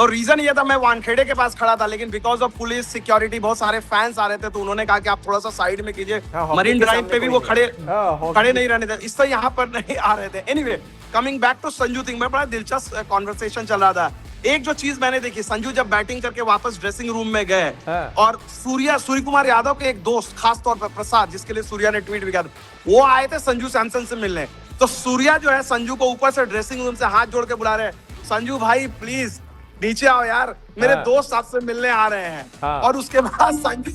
और रीजन ये था, मैं वानखेड़े के पास खड़ा था, लेकिन बिकॉज ऑफ पुलिस सिक्योरिटी बहुत सारे फैंस आ रहे थे, तो उन्होंने कहा कि आप थोड़ा सा साइड में कीजिए। मरीन ड्राइव पे भी वो खड़े नहीं रहने थे, इससे यहाँ पर नहीं आ रहे थे। Anyway, coming back to Sanju Singh में बड़ा दिलचस्प कॉन्वर्सेशन चल रहा था। एक जो चीज मैंने देखी, संजू जब बैटिंग करके वापस ड्रेसिंग रूम में गए और सूर्य कुमार यादव के एक दोस्त, खास तौर पर प्रसाद, जिसके लिए सूर्या ने ट्वीट भी किया, वो आए थे संजू सैमसन से मिलने। तो सूर्या जो है संजू को ऊपर से ड्रेसिंग रूम से हाथ जोड़ के बुला रहे, संजू भाई प्लीज नीचे आओ यार, मेरे दोस्त आपसे मिलने आ रहे हैं। और उसके बाद संजू,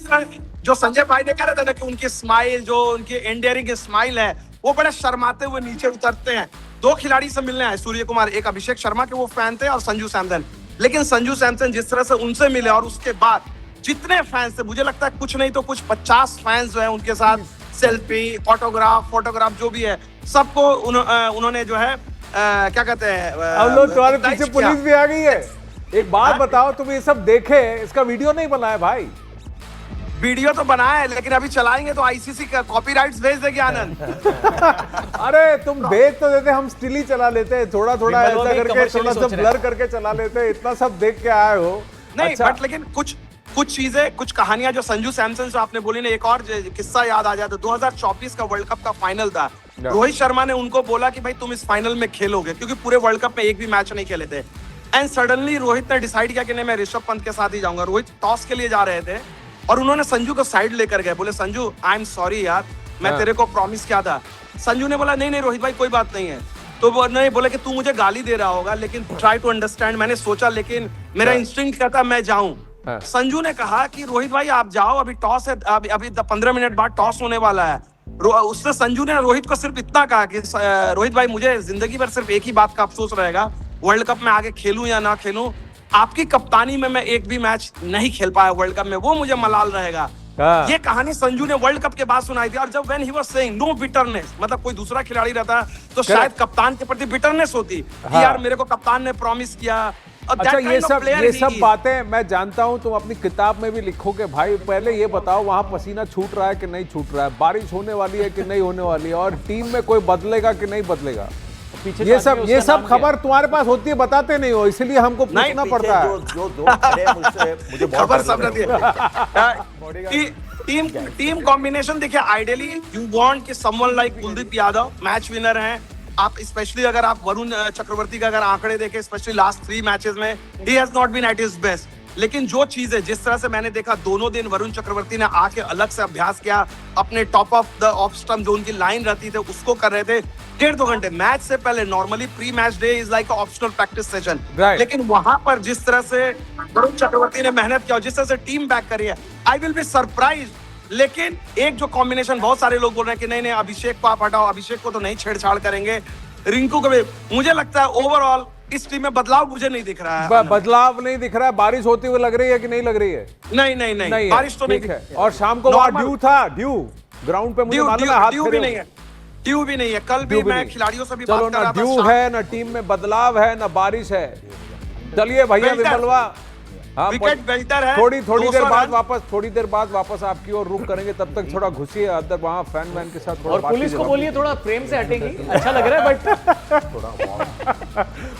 जो संजय भाई ने कह रहे थे ना कि उनकी स्माइल, जो उनकी एंडियरिंग स्माइल है, वो बड़े शर्माते हुए नीचे उतरते हैं। दो खिलाड़ी से मिलने आए, सूर्य कुमार, एक अभिषेक शर्मा के वो फैन थे, और संजू सैमसन। लेकिन संजू सैमसन जिस तरह से उनसे मिले, और उसके बाद जितने फैंस थे, मुझे लगता है कुछ नहीं तो कुछ 50 फैंस जो है उनके साथ सेल्फी, फोटोग्राफ जो भी है, सबको उन्होंने जो है क्या कहते हैं, अब लोग तुम्हारे पीछे पुलिस भी आ गई है। एक बात बताओ, तुम ये सब देखे, इसका वीडियो नहीं बनाया भाई? वीडियो तो बनाया है, लेकिन अभी चलाएंगे तो आईसीसी का कॉपीराइट्स भेज देगी आनंद। अरे तुम भेज तो देते, हम स्टिल ही चला लेते, थोड़ा ऐसा करके, थोड़ा सा ब्लर करके चला लेते। इतना सब देख के आए हो। नहीं अच्छा। बट लेकिन कुछ चीजें, कुछ कहानियां जो संजू सैमसन से आपने बोली ना, एक और किस्सा याद आ जाता। 2024 का वर्ल्ड कप का फाइनल था। रोहित शर्मा ने उनको बोला कि भाई तुम इस फाइनल में खेलोगे, क्योंकि पूरे वर्ल्ड कप में एक भी मैच नहीं खेले थे। एंड सडनली रोहित ने डिसाइड किया कि नहीं, मैं ऋषभ पंत के साथ ही जाऊंगा। रोहित टॉस के लिए जा रहे थे और उन्होंने संजू को साइड लेकर गए, बोले संजू आई एम सॉरी यार, मैं तेरे को प्रॉमिस किया था। संजू ने बोला नहीं रोहित भाई कोई बात नहीं है। तो वो नहीं बोले कि तू मुझे गाली दे रहा होगा, लेकिन ट्राई टू अंडरस्टैंड। मैंने सोचा, लेकिन मेरा इंस्टिंक्ट कहता मैं जाऊं। संजू ने कहा कि रोहित भाई आप जाओ, अभी टॉस है, अभी 15 मिनट बाद टॉस होने वाला है। उसने संजू ने रोहित को सिर्फ इतना कहा कि रोहित भाई मुझे जिंदगी भर सिर्फ एक ही बात का अफसोस रहेगा, वर्ल्ड कप में आगे खेलूं या ना खेलूं, आपकी कप्तानी में मैं एक भी मैच नहीं खेल पाया वर्ल्ड कप में, वो मुझे मलाल रहेगा। ये कहानी संजू ने वर्ल्ड कप के बाद सुनाई थी। और जब when he was saying no bitterness, मतलब कोई दूसरा खिलाड़ी रहता तो शायद कप्तान के प्रति बिटरनेस होती कि यार मेरे को कप्तान ने प्रॉमिस किया। अच्छा, ये सब बातें मैं जानता हूं, तुम अपनी किताब में भी लिखोगे भाई। पहले ये बताओ, वहां पसीना छूट रहा है कि नहीं छूट रहा है, बारिश होने वाली है कि नहीं होने वाली है, और टीम में कोई बदलेगा कि नहीं बदलेगा? ये सब खबर तुम्हारे पास होती है, बताते नहीं हो, इसलिए हमको पूछना पड़ता है। जो मुझे खबर सब रहती है। टीम कॉम्बिनेशन देखिए, आइडियली यू वांट कि someone like Kuldeep Yadav match winner हैं आप, स्पेशली अगर आप वरुण चक्रवर्ती का अगर आंकड़े देखें, स्पेशली लास्ट 3 मैचेस में he has not been at his best. लेकिन जो चीजें, जिस तरह से मैंने देखा, दोनों दिन वरुण चक्रवर्ती ने आके अलग से अभ्यास किया, अपने top of the off stump जो उनकी लाइन रहती थी उसको कर रहे थे 1.5-2 घंटे मैच से पहले। Normally pre match day is like optional practice session, लेकिन वहां पर जिस तरह से वरुण चक्रवर्ती ने मेहनत किया और जिस तरह से टीम बैक करी है, आई विल बी सरप्राइज। लेकिन एक जो कॉम्बिनेशन, बहुत सारे लोग बोल रहे हैं कि नहीं अभिषेक को आप हटाओ, अभिषेक को तो नहीं छेड़छाड़ करेंगे, रिंकू को भी। मुझे लगता है ओवरऑल इस टीम में बदलाव मुझे नहीं दिख रहा है। बदलाव नहीं दिख रहा है। बारिश होती हुई लग रही है कि नहीं लग रही है? नहीं बारिश तो नहीं है। और शाम को वहां ड्यू था, ग्राउंड पे मुझे मालूम है, हाथ ड्यू भी नहीं है। कल भी मैं खिलाड़ियों से भी बात कर रहा था, ड्यू है ना, टीम में बदलाव है ना, बारिश है। चलिए भैया विमलवा, हाँ, विकेट बेल्टर है। थोड़ी देर बाद वापस आपकी ओर रुख करेंगे, तब तक थोड़ा घुसिए अंदर, वहाँ फैन मैन के साथ थोड़ा। और पुलिस को बोलिए थोड़ा प्रेम से हटेगी, अच्छा लग रहा है। बट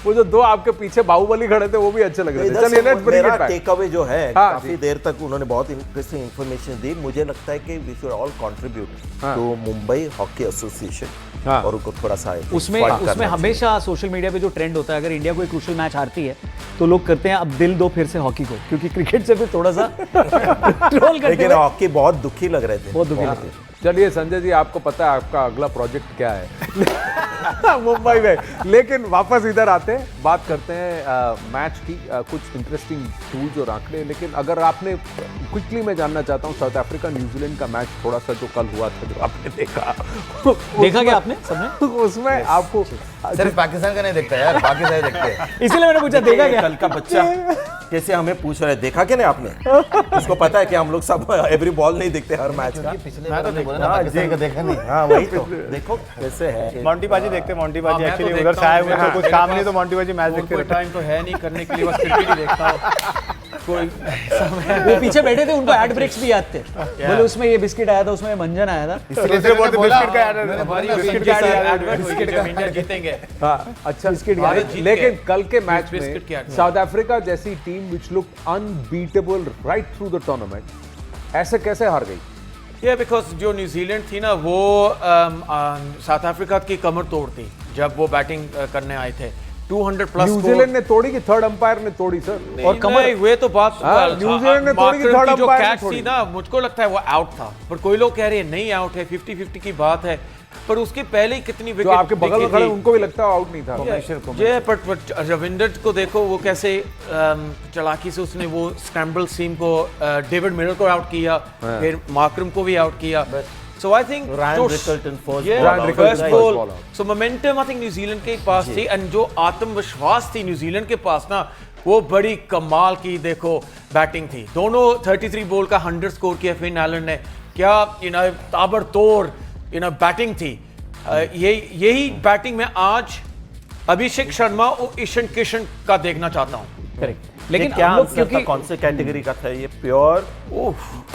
वो जो 2 आपके पीछे बाहुबली खड़े थे वो भी अच्छे लग रहे थे। चलिए let's bring it back. Take away जो है, काफी देर तक उन्होंने बहुत इंटरेस्टिंग इंफॉर्मेशन दी। मुझे लगता है कि we should all contribute to Mumbai Hockey Association, और उनको थोड़ा सा उसमें हमेशा सोशल मीडिया पे जो ट्रेंड होता है, अगर इंडिया कोई क्रूशियल मैच हारती है तो लोग करते हैं अब दिल दो फिर से हॉकी को, क्योंकि क्रिकेट से फिर थोड़ा सा ट्रोल करते हैं। लेकिन हॉकी बहुत दुखी लग रहे थे, बहुत दुखी लगते हैं। चलिए संजय जी, आपको पता है आपका अगला प्रोजेक्ट क्या है मुंबई में। लेकिन वापस इधर आते हैं, बात करते हैं मैच की, कुछ इंटरेस्टिंग टूल्स और आंकड़े। लेकिन अगर आपने क्विकली, मैं जानना चाहता हूँ, साउथ अफ्रीका न्यूजीलैंड का मैच थोड़ा सा जो कल हुआ था, जो आपने देखा क्या आपने सबने? उसमें आपको सिर्फ पाकिस्तान का नहीं देखता यार, पाकिस्तान देखते हैं, इसीलिए मैंने पूछा देखा क्या? कल का बच्चा कैसे हमें पूछ रहे, देखा क्या नहीं आपने? उसको पता है कि हम लोग सब एवरी बॉल नहीं देखते हर मैच का। देखा नहीं, हाँ वही तो देखो कैसे है। मोंटी बाजी देखते, मोंटी बाजी एक्चुअली उधर से आए हुए हैं, कुछ काम नहीं तो मोंटी बाजी मैच देखते। टाइम तो है नहीं करने के लिए, बस क्रिकेट ही देखता हूं। वो पीछे बैठे थे, उनको एड ब्रेक्स भी याद थे। बोले उसमें ये बिस्किट आया था, उसमें मंजन आया था। इसलिए बोलते बिस्किट का ऐड जीतेंगे। हाँ, अच्छा लेकिन कल के मैच में साउथ अफ्रीका जैसी team which look unbeatable right through the tournament ऐसे कैसे हार गई? ये बिकॉज जो न्यूजीलैंड थी ना वो साउथ अफ्रीका की कमर तोड़ती जब वो बैटिंग करने आए थे। 200 प्लस न्यूजीलैंड ने तोड़ी कि थर्ड अंपायर ने तोड़ी सर? और कमर वे तो बात न्यूजीलैंड ने तोड़ी कि थर्ड जो अंपायर ने कैच तोड़ी? थी ना, मुझको लगता है वो आउट था, पर कोई लोग कह रहे हैं नहीं आउट है, 50-50 की बात है। पर उसके पहले ही कितनी जो विकेट आपके बगल में खड़े उनको भी लगता है आउट नहीं था। ये बट रविंद्र को देखो वो कैसे चालाकी से उसने वो स्क्रैम्बल सीम को डेविड मिलर को आउट किया, फिर मार्करम को भी आउट किया। So I think Ryan Rickelton first first ball ball. out. So momentum I think New Zealand के पास थी, and जो आत्मविश्वास थी न्यूजीलैंड के पास ना, वो बड़ी कमाल की देखो बैटिंग थी। दोनों 33 बॉल का 100 स्कोर किया फिन एलन ने। क्या ताबड़तोड़ बैटिंग थी। यही बैटिंग में आज अभिषेक शर्मा और ईशान किशन का देखना चाहता हूँ। करेक्ट। लेकिन लेकिन क्या हम लोग आंसर था, क्योंकि कौन से कैटेगरी का था ये? प्योर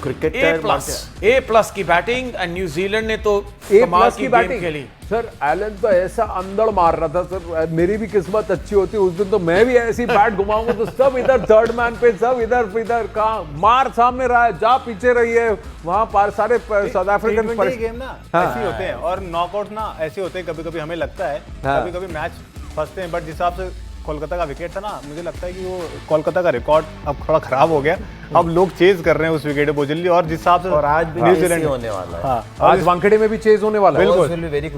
क्रिकेट A+ की बैटिंग, एंड न्यूजीलैंड ने तो ए कमाल प्लस की की गेम बैटिंग खेली। सर एलन तो ऐसा अंदड़ मार रहा था सर, मेरी भी किस्मत अच्छी होती उस दिन तो मैं भी ऐसी बैट घुमाऊंगा तो सब इधर थर्ड मैन पे, सब इधर कहाँ मार सामने रहा है, जा पीछे रही है वहां पार सारे साउथ अफ्रीकन गेम ना ऐसे होते हैं, और नॉकआउट ना ऐसे होते हैं। कभी कभी हमें लगता है, कभी कभी मैच फंसते हैं, बट जिस हिसाब से कोलकाता का विकेट था ना, मुझे लगता है कि वो कोलकाता का रिकॉर्ड अब थोड़ा खराब हो गया। अब लोग चेज कर रहे हैं उस विकेट को जल्दी, और जिस हिसाब से और आज भी न्यूजीलैंड होने वाला है। हाँ, आज वानखेड़े में भी चेज होने वाला है।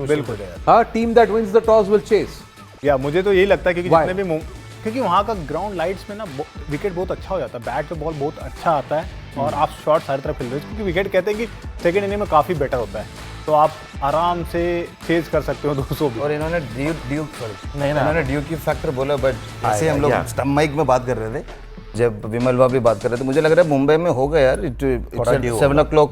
बिल्कुल। हाँ, team that wins the toss will chase. या मुझे तो यही लगता है, क्योंकि Why? जितने भी क्योंकि वहाँ का ग्राउंड लाइट्स में ना विकेट बहुत अच्छा हो जाता है, बैट पे बॉल बहुत अच्छा आता है, और आप शॉट सारी तरफ खेल रहे हो, क्योंकि विकेट कहते हैं कि सेकंड इनिंग में काफ़ी बेटर होता है, तो आप आराम से चेज कर सकते हो 200 भी। और इन्होंने ड्यूक की फैक्टर बोला, बट ऐसे हम लोग स्टम्प माइक में बात कर रहे थे, जब विमल बाबू भी बात कर रहे थे, मुझे लग रहा है मुंबई में होगा यार 7 o'clock,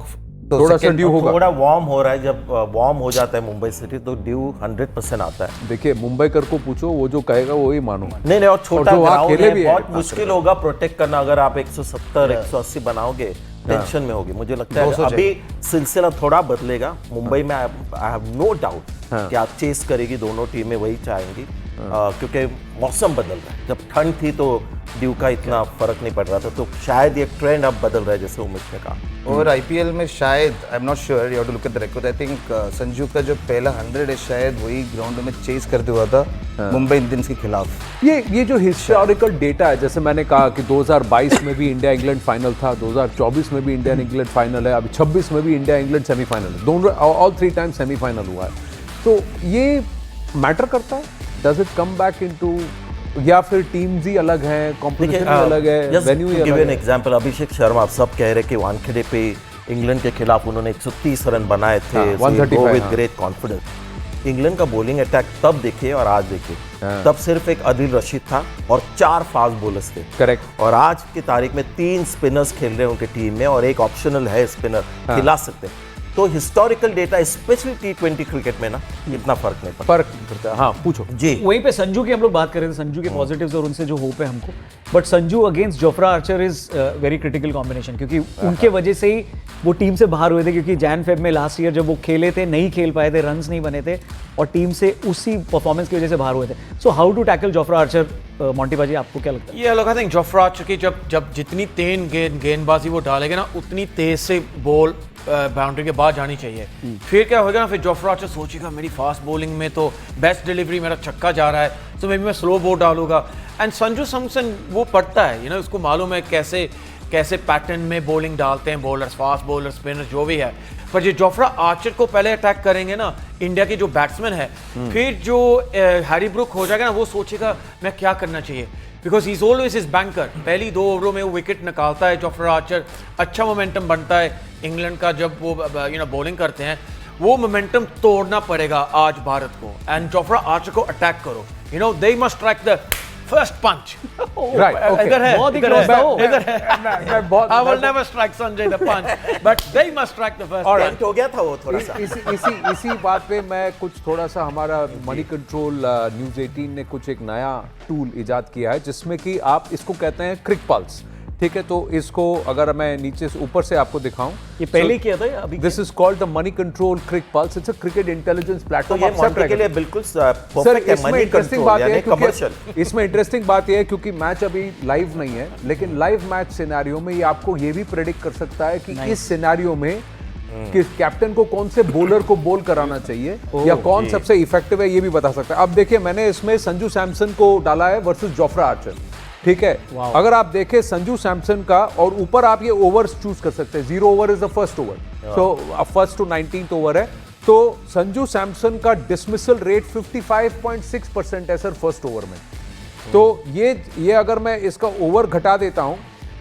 थोड़ा सा ड्यू होगा। थोड़ा वार्म हो रहा है, जब वार्म हो जाता है मुंबई सिटी तो ड्यू 100% आता है। देखिए मुंबईकर को पूछो, वो जो कहेगा वही मानो। नहीं, और छोटा और जो वहाँ ग्राउंड खेले है, भी है। बहुत मुश्किल होगा प्रोटेक्ट करना। अगर आप 170 180 बनाओगे टेंशन में होगी। मुझे लगता है अभी सिलसिला थोड़ा बदलेगा मुंबई में। आई हैव नो डाउट कि आप चेस करेगी, दोनों टीमें वही चाहेंगी, क्योंकि मौसम बदल रहा है। जब ठंड थी तो ड्यू का इतना फर्क नहीं पड़ रहा था, तो शायद ये ट्रेंड अब बदल रहा है, जैसे उमेश ने कहा। और आईपीएल में शायद, I am not sure, you have to look at the record, I think Sanju का जो पहला 100 है शायद वही ग्राउंड में चेस करते हुआ था मुंबई इंडियंस के खिलाफ। ये जो हिस्टोरिकल डेटा है, जैसे मैंने कहा कि 2022 में भी इंडिया इंग्लैंड फाइनल था, 2024 में भी इंडिया इंग्लैंड फाइनल है, अभी 26 में भी इंडिया इंग्लैंड सेमीफाइनल है, दोनों ऑल 3 टाइम सेमीफाइनल हुआ है। तो ये मैटर करता है, does it come back into, या फिर टीम्स ही अलग हैं, कंपटीशन भी अलग है, वेन्यू ही अलग है? एग्जांपल, अभिषेक शर्मा, आप सब कह रहे कि वानखेड़े पे इंग्लैंड के खिलाफ उन्होंने 130 रन बनाए थे, 135 विद ग्रेट कॉन्फिडेंस। इंग्लैंड का बॉलिंग अटैक तब देखिए और आज देखिए। तब सिर्फ एक आदिल रशीद था और 4 फास्ट बॉलर्स थे। करेक्ट। और आज की तारीख में 3 स्पिनर्स खेल रहे हैं उनके टीम में, और एक ऑप्शनल है स्पिनर, खिला सकते हैं। तो historical data specially T20 cricket में ना इतना फर्क नहीं पड़ता। हाँ, पूछो जी। वहीं पे संजू की हम लोग बात कर रहे थे, संजू के पॉजिटिव्स और उनसे जो होप है हमको, but Sanju against Jofra Archer is very critical combination, क्योंकि उनके वजह से ही वो टीम से बाहर हुए थे, क्योंकि जैन फेब में लास्ट ईयर जब वो खेले थे नहीं खेल पाए थे, रन्स नहीं बने थे, और टीम से उसी परफॉर्मेंस की वजह से बाहर हुए थे। So how to tackle Jofra Archer, Monty बाजी, आपको क्या लगता है? ये लोग आई थिंक जोफ्रा आर्चर की जब जितनी तेज गेंदबाजी वो डालेगा ना, उतनी तेज से बॉल बाउंड्री के बाद जानी चाहिए। फिर क्या होगा ना, फिर जोफ्रा आर्चर सोचेगा मेरी फास्ट बॉलिंग में तो बेस्ट डिलीवरी, मेरा छक्का जा रहा है, तो मैं स्लो बॉल डालूंगा। एंड संजू सैमसन वो पढ़ता है, उसको मालूम है कैसे पैटर्न में बॉलिंग डालते हैं बॉलर्स, फास्ट बॉलर, स्पिनर, जो भी है। पर जो जोफ्रा आर्चर को पहले अटैक करेंगे ना इंडिया के जो बैट्समैन है, फिर जो हैरी ब्रुक हो जाएगा ना, वो सोचेगा मैं क्या करना चाहिए, because he is always his banker. पहली 2 ओवरों में वो विकेट निकालता है जोफ्रा आर्चर, अच्छा मोमेंटम बनता है इंग्लैंड का जब वो बॉलिंग करते हैं। वो मोमेंटम तोड़ना पड़ेगा आज भारत को, एंड जोफ्रा आर्चर को अटैक करो। They must strike the first punch. Right, okay. इधर है, बहुत ही इधर close था वो। है, इधर है। I will never strike Sanjay the punch, but they must strike the first punch. Tent हो गया था वो थोड़ा सा। इसी बात पे मैं कुछ थोड़ा सा, हमारा मनी कंट्रोल न्यूज़ 18 ने कुछ एक नया टूल इजाद किया है, जिसमें कि आप इसको कहते हैं क्रिक पल्स। ठीक है, तो इसको अगर मैं नीचे से ऊपर से आपको दिखाऊं, ये पहले किया था या अभी? This is called the Moneycontrol Cric Pulse, it's a cricket intelligence तो प्लेटफॉर्म। ये मॉन्टे के लिए बिल्कुल सर परफेक्ट है, इसमें मनी इंटरेस्टिंग कंट्रोल बात यानी है कमर्शियल। क्योंकि इसमें इंटरेस्टिंग बात यह है क्योंकि मैच अभी लाइव नहीं है, लेकिन लाइव मैच सिनेरियो में ये आपको ये भी प्रेडिक्ट कर सकता है कि इस सिनेरियो में कि कैप्टन को कौन से बॉलर को बॉल कराना चाहिए या कौन सबसे इफेक्टिव है ये भी बता सकता है। अब देखिए मैंने इसमें संजू सैमसन को डाला है वर्सेस जोफ्रा आर्चर, ठीक है। अगर आप देखें संजू सैमसन का, और ऊपर आप ये ओवर्स चूज कर सकते हैं, 0 over is the first over, so first to 19th over है, तो संजू सैमसन का डिसमिसल रेट 55.6% है सर फर्स्ट ओवर में। तो ये अगर मैं इसका ओवर घटा देता हूं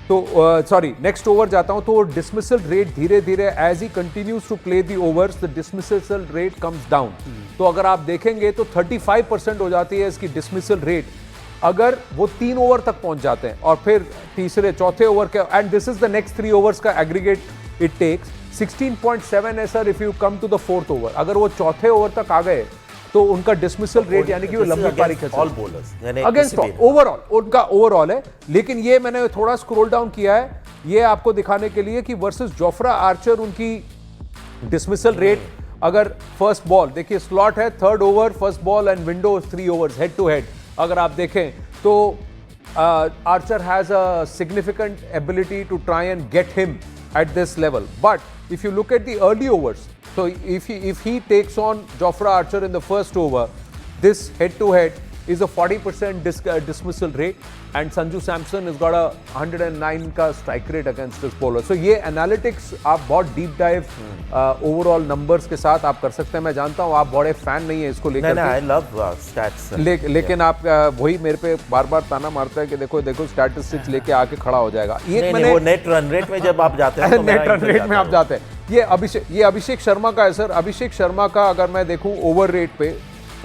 तो सॉरी नेक्स्ट ओवर जाता हूं तो डिसमिसल रेट धीरे धीरे as he continues to play the overs the dismissal rate comes down. तो अगर आप देखेंगे तो 35% हो जाती है इसकी डिसमिसल रेट अगर वो 3 ओवर तक पहुंच जाते हैं, और फिर तीसरे चौथे ओवर के, and this is the next 3 overs का एग्रीगेट इट टेक्स 16.7 है sir if you come to the 4th over. अगर वो चौथे ओवर तक आ गए तो उनका डिसमिसल रेट यानी कि वो लंबी पारी खेल ऑल बॉलर्स यानी अगेंस्ट ओवरऑल उनका ओवरऑल है। लेकिन ये मैंने थोड़ा स्क्रॉल डाउन किया है ये आपको दिखाने के लिए कि वर्सेस जोफ्रा आर्चर उनकी डिसमिसल रेट, अगर फर्स्ट बॉल देखिए स्लॉट है 3rd over first ball and window 3 overs head to head, अगर आप देखें तो Archer has a significant ability to try and get him at this level. But if you look at the early overs, so if he takes on Jofra Archer in the first over, this head to head is a 40% dismissal rate, and Sanju Samson has got a 109 का strike rate against this bowler. So ये analytics आप बहुत deep dive overall numbers के साथ आप कर सकते हैं। मैं जानता हूँ आप बड़े fan नहीं है इसको लेकर, I love stats लेकिन आप वही मेरे पे बार बार ताना मारता है कि देखो देखो स्टैटिस्टिक्स लेके आके खड़ा हो जाएगा। ये मैंने वो नेट रन रेट में जब आप जाते हैं तो नेट रन रेट में आप जाते हैं। ये अभिषेक शर्मा का है सर। अभिषेक शर्मा का अगर मैं देखूं ओवर रेट पे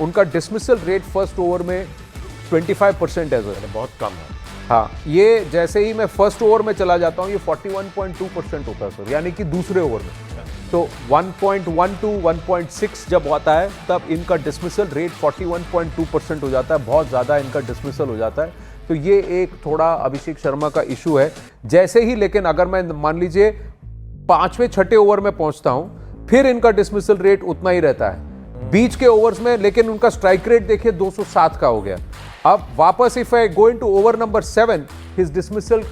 उनका डिसमिसल रेट फर्स्ट ओवर में 25% है सर, बहुत कम है। हाँ, ये जैसे ही मैं फर्स्ट ओवर में चला जाता हूँ ये 41.2% होता है सर, यानी कि दूसरे ओवर में। तो 1.12 1.6 जब आता है तब इनका डिसमिसल रेट 41.2% हो जाता है, बहुत ज़्यादा इनका डिसमिसल हो जाता है। तो ये एक थोड़ा अभिषेक शर्मा का इशू है। जैसे ही लेकिन अगर मैं मान लीजिए 5वें 6ठे ओवर में पहुंचता हूं फिर इनका डिसमिसल रेट उतना ही रहता है बीच के ओवर्स में, लेकिन उनका स्ट्राइक रेट देखिए 207 का हो गया। अब वापस if I go into over number 7 his dismissal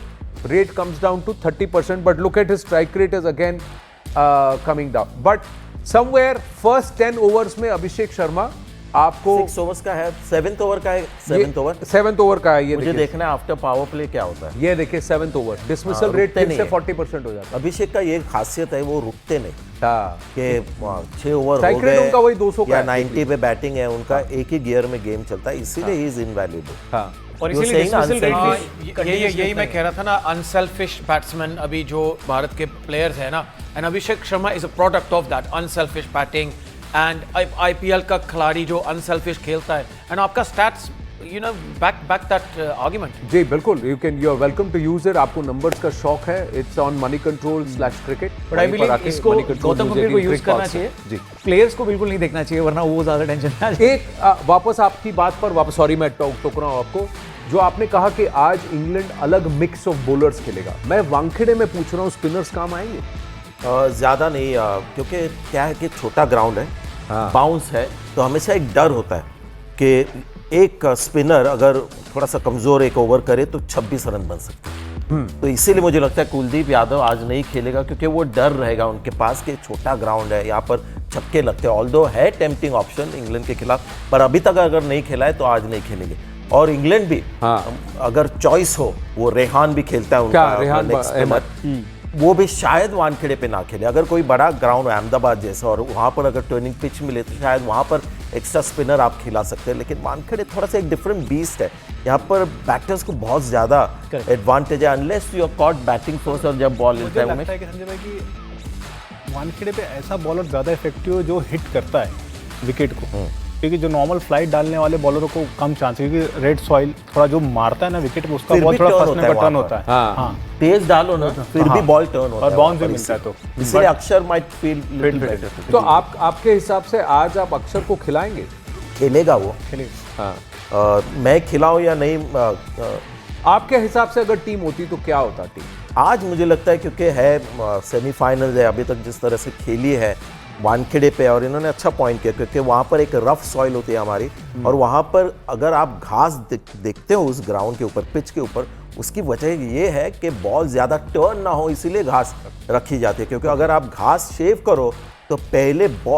rate comes down to 30%, but look at his strike rate is again coming down. But somewhere first 10 overs में अभिषेक शर्मा आपको 6 ओवर्स का है, 7th ओवर का है, 7th ओवर का है। ये मुझे देखना है आफ्टर पावर प्ले क्या होता है। ये देखिए 7th ओवर डिसमिसल रेट फिर से 40% हो जाता है। अभिषेक का ये खासियत है वो रुकते नहीं हाँ कि 6 ओवर हो गए उनका वही 200 या 90 पे बैटिंग है उनका, एक ही गियर में गेम चलता है, इसीलिए ही इज इनवैल्यूएबल। हाँ और इसीलिए dismissal rate भी यही मैं कह रहा था ना, अनसेल्फिश बैट्समैन अभी जो भारत के प्लेयर्स है ना, and Abhishek Sharma is a product of that unselfish batting and IPL का खिलाड़ी जो अनसेल्फिश खेलता है, एंड आपका stats you know back that argument. जी बिल्कुल, you are welcome to use it. आपको नंबर्स का शौक है, it's on money control cricket, but I believe इसको गौतम गंभीर को यूज करना चाहिए जी, प्लेयर्स को बिल्कुल नहीं देखना चाहिए वरना वो ज्यादा टेंशन में आ जाए। एक वापस आपकी बात पर वापस, सॉरी मैं टोक रहा हूं आपको, जो आपने कहा कि आज इंग्लैंड अलग मिक्स ऑफ बॉलर्स खेलेगा, मैं वानखेड़े में पूछ रहा हूं स्पिनर्स काम आएंगे? ज़्यादा नहीं, क्योंकि क्या है कि छोटा ग्राउंड है, बाउंस है, तो हमेशा एक डर होता है कि एक स्पिनर अगर थोड़ा सा कमज़ोर एक ओवर करे तो 26 रन बन सकते हैं। तो इसीलिए मुझे लगता है कुलदीप यादव आज नहीं खेलेगा, क्योंकि वो डर रहेगा उनके पास कि छोटा ग्राउंड है, यहाँ पर छक्के लगते हैं। ऑल्दो है टेम्पटिंग ऑप्शन इंग्लैंड के खिलाफ, पर अभी तक अगर नहीं खेला है तो आज नहीं खेलेंगे। और इंग्लैंड भी अगर चॉइस हो, वो रेहान भी खेलता है उनका, वो भी शायद वानखेड़े पे ना खेले। अगर कोई बड़ा ग्राउंड अहमदाबाद जैसा और वहाँ पर अगर टर्निंग पिच मिले तो शायद वहाँ पर एक्स्ट्रा स्पिनर आप खिला सकते हैं, लेकिन वानखेड़े थोड़ा सा एक डिफरेंट बीस्ट है। यहाँ पर बैटर्स को बहुत ज़्यादा एडवांटेज है, unless you are caught batting first और जब बॉल मिलता है। मुझे लगता है कि संजय भाई कि वानखेड़े पे ऐसा बॉलर ज़्यादा इफेक्टिव है जो हिट करता है विकेट को, क्योंकि जो नॉर्मल फ्लाइट डालने वाले बॉलरों को कम चांस है, क्योंकि रेड सॉइल थोड़ा जो मारता है ना विकेट पे उसका बॉल थोड़ा फंसने का टर्न होता है। हाँ तेज डालो ना फिर भी बॉल टर्न होता है और बाउंस भी मिलता है, तो इसलिए अक्षर माइट फील लिटिल बेटर। तो आपके हिसाब से आज आप अक्षर को खिलाएंगे? खेलेगा वो, हाँ मैं खिलाऊं या नहीं, आपके हिसाब से अगर टीम होती तो क्या होता टीम? आज मुझे लगता है क्योंकि है सेमीफाइनल है, अभी तक जिस तरह से खेली है वानखेड़े पे, और इन्होंने अच्छा पॉइंट किया क्योंकि वहाँ पर एक रफ सॉइल होती है हमारी, और वहाँ पर अगर आप घास देखते हो उस ग्राउंड के ऊपर, पिच के ऊपर, उसकी वजह ये है कि बॉल ज़्यादा टर्न ना हो, इसीलिए घास रखी जाती है। क्योंकि अगर आप घास शेव करो तो पहले बॉल